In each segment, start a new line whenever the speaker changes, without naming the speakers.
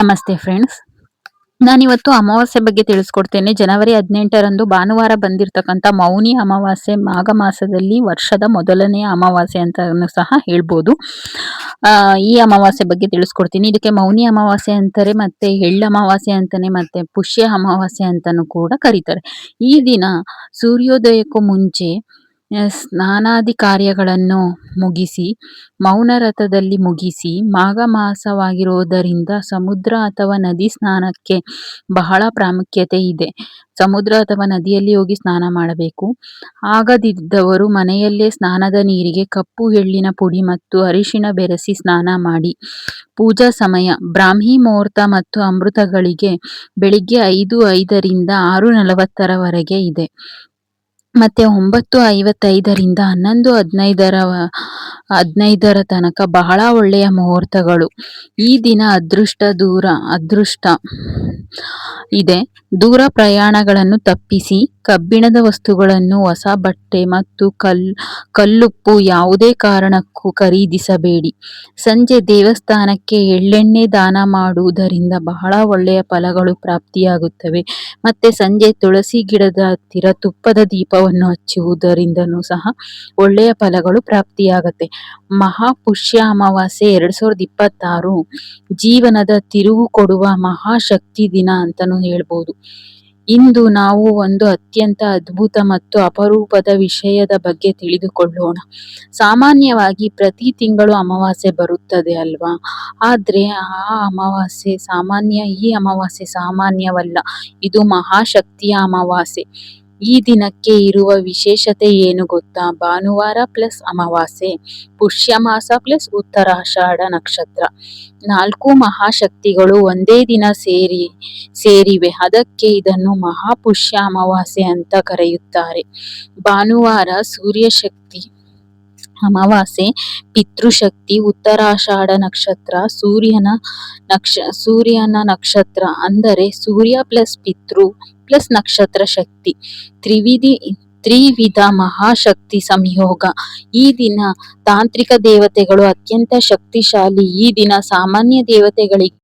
ನಮಸ್ತೆ ಫ್ರೆಂಡ್ಸ್. ನಾನಿವತ್ತು ಅಮಾವಾಸ್ಯೆ ಬಗ್ಗೆ ತಿಳಿಸ್ಕೊಡ್ತೇನೆ. ಜನವರಿ 18ರಂದು ಭಾನುವಾರ ಬಂದಿರತಕ್ಕಂಥ ಮೌನಿ ಅಮಾವಾಸ್ಯೆ ಮಾಘ ಮಾಸದಲ್ಲಿ ವರ್ಷದ ಮೊದಲನೆಯ ಅಮಾವಾಸ್ಯೆ ಅಂತಾನು ಸಹ ಹೇಳ್ಬೋದು. ಈ ಅಮಾವಾಸ್ಯೆ ಬಗ್ಗೆ ತಿಳಿಸ್ಕೊಡ್ತೀನಿ. ಇದಕ್ಕೆ ಮೌನಿ ಅಮಾವಾಸ್ಯೆ ಅಂತಾರೆ, ಮತ್ತೆ ಎಳ್ಳು ಅಮಾವಾಸ್ಯೆ ಅಂತಾನೆ, ಮತ್ತೆ ಪುಷ್ಯ ಅಮಾವಾಸ್ಯೆ ಅಂತಾನೂ ಕೂಡ ಕರೀತಾರೆ. ಈ ದಿನ ಸೂರ್ಯೋದಯಕ್ಕೂ ಮುಂಚೆ ಸ್ನಾನಾದಿ ಕಾರ್ಯಗಳನ್ನು ಮುಗಿಸಿ ಮೌನ ರಥದಲ್ಲಿ ಮುಗಿಸಿ ಮಾಘ ಮಾಸವಾಗಿರುವುದರಿಂದ ಸಮುದ್ರ ಅಥವಾ ನದಿ ಸ್ನಾನಕ್ಕೆ ಬಹಳ ಪ್ರಾಮುಖ್ಯತೆ ಇದೆ. ಸಮುದ್ರ ಅಥವಾ ನದಿಯಲ್ಲಿ ಹೋಗಿ ಸ್ನಾನ ಮಾಡಬೇಕು. ಆಗದಿದ್ದವರು ಮನೆಯಲ್ಲೇ ಸ್ನಾನದ ನೀರಿಗೆ ಕಪ್ಪು ಎಳ್ಳಿನ ಪುಡಿ ಮತ್ತು ಅರಿಶಿಣ ಬೆರೆಸಿ ಸ್ನಾನ ಮಾಡಿ. ಪೂಜಾ ಸಮಯ ಬ್ರಾಹ್ಮಿ ಮುಹೂರ್ತ ಮತ್ತು ಅಮೃತಗಳಿಗೆ ಬೆಳಿಗ್ಗೆ 5:05ರಿಂದ 6:40ರವರೆಗೆ ಇದೆ. ಮತ್ತೆ 9:55ರಿಂದ 11:15ರ ತನಕ ಬಹಳ ಒಳ್ಳೆಯ ಮುಹೂರ್ತಗಳು. ಈ ದಿನ ಅದೃಷ್ಟ ಇದೆ. ದೂರ ಪ್ರಯಾಣಗಳನ್ನು ತಪ್ಪಿಸಿ. ಕಬ್ಬಿಣದ ವಸ್ತುಗಳನ್ನು, ಹೊಸ ಬಟ್ಟೆ ಮತ್ತು ಕಲ್ಲುಪ್ಪು ಯಾವುದೇ ಕಾರಣಕ್ಕೂ ಖರೀದಿಸಬೇಡಿ. ಸಂಜೆ ದೇವಸ್ಥಾನಕ್ಕೆ ಎಳ್ಳೆಣ್ಣೆ ದಾನ ಮಾಡುವುದರಿಂದ ಬಹಳ ಒಳ್ಳೆಯ ಫಲಗಳು ಪ್ರಾಪ್ತಿಯಾಗುತ್ತವೆ. ಮತ್ತೆ ಸಂಜೆ ತುಳಸಿ ಗಿಡದ ಹತ್ತಿರ ತುಪ್ಪದ ದೀಪವನ್ನು ಹಚ್ಚುವುದರಿಂದನೂ ಸಹ ಒಳ್ಳೆಯ ಫಲಗಳು ಪ್ರಾಪ್ತಿಯಾಗತ್ತೆ. ಮಹಾಪುಷ್ಯ ಅಮಾವಾಸ್ಯೆ 2026 ಜೀವನದ ತಿರುವು ಕೊಡುವ ಮಹಾಶಕ್ತಿ ದಿನ ಅಂತಾನೂ ಹೇಳ್ಬೋದು. ಇಂದು ನಾವು ಒಂದು ಅತ್ಯಂತ ಅದ್ಭುತ ಮತ್ತು ಅಪರೂಪದ ವಿಷಯದ ಬಗ್ಗೆ ತಿಳಿದುಕೊಳ್ಳೋಣ. ಸಾಮಾನ್ಯವಾಗಿ ಪ್ರತಿ ತಿಂಗಳು ಅಮಾವಾಸ್ಯೆ ಬರುತ್ತದೆ ಅಲ್ವಾ? ಆದ್ರೆ ಈ ಅಮಾವಾಸ್ಯೆ ಸಾಮಾನ್ಯವಲ್ಲ. ಇದು ಮಹಾಶಕ್ತಿಯ ಅಮಾವಾಸ್ಯೆ. ಈ ದಿನಕ್ಕೆ ಇರುವ ವಿಶೇಷತೆ ಏನು ಗೊತ್ತಾ? ಭಾನುವಾರ ಪ್ಲಸ್ ಅಮಾವಾಸ್ಯೆ, ಪುಷ್ಯ ಮಾಸ ಪ್ಲಸ್ ಉತ್ತರಾಷಾಢ ನಕ್ಷತ್ರ, 4 ಮಹಾಶಕ್ತಿಗಳು ಒಂದೇ ದಿನ ಸೇರಿವೆ. ಅದಕ್ಕೆ ಇದನ್ನು ಮಹಾಪುಷ್ಯ ಅಮಾವಾಸ್ಯೆ ಅಂತ ಕರೆಯುತ್ತಾರೆ. ಭಾನುವಾರ ಸೂರ್ಯಶಕ್ತಿ, ಅಮಾವಾಸ್ಯೆ ಪಿತೃಶಕ್ತಿ, ಉತ್ತರಾಷಾಢ ನಕ್ಷತ್ರ ಸೂರ್ಯನ ನಕ್ಷತ್ರ. ಅಂದರೆ ಸೂರ್ಯ ಪ್ಲಸ್ ಪಿತೃ ಪ್ಲಸ್ ನಕ್ಷತ್ರ ಶಕ್ತಿ, ತ್ರಿವಿಧ ಮಹಾಶಕ್ತಿ ಸಂಯೋಗ. ಈ ದಿನ ತಾಂತ್ರಿಕ ದೇವತೆಗಳು ಅತ್ಯಂತ ಶಕ್ತಿಶಾಲಿ. ಈ ದಿನ ಸಾಮಾನ್ಯ ದೇವತೆಗಳಿಗೆ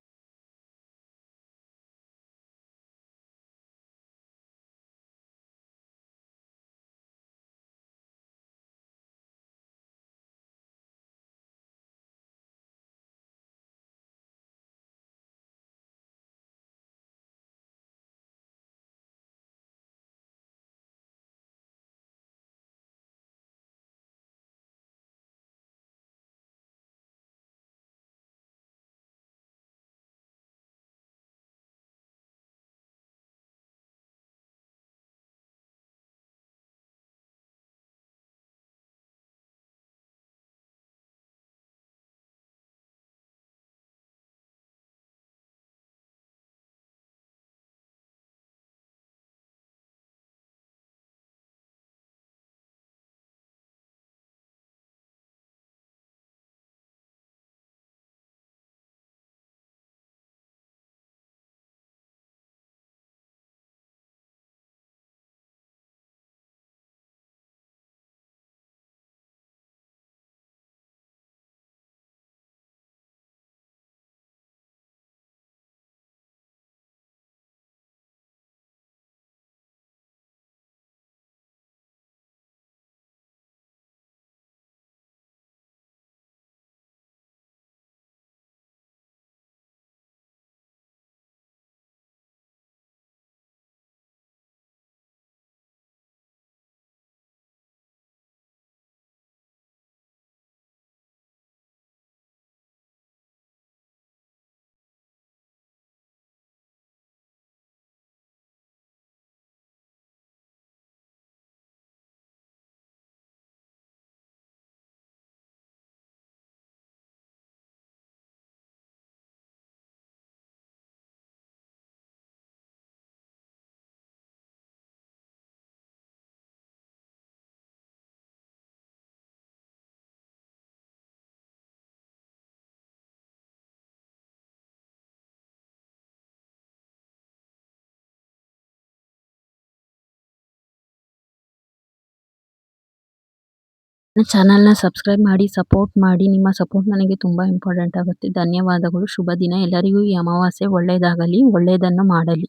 ನನ್ನ ಚಾನಲ್‌ನ ಸಬ್ಸ್ಕ್ರೈಬ್ ಮಾಡಿ, ಸಪೋರ್ಟ್ ಮಾಡಿ. ನಿಮ್ಮ ಸಪೋರ್ಟ್ ನನಗೆ ತುಂಬಾ ಇಂಪಾರ್ಟೆಂಟ್ ಆಗುತ್ತೆ. ಧನ್ಯವಾದಗಳು. ಶುಭ ದಿನ. ಎಲ್ಲರಿಗೂ ಈ ಅಮಾವಾಸ್ಯೆ ಒಳ್ಳೆಯದಾಗಲಿ, ಒಳ್ಳೆಯದನ್ನು ಮಾಡಲಿ.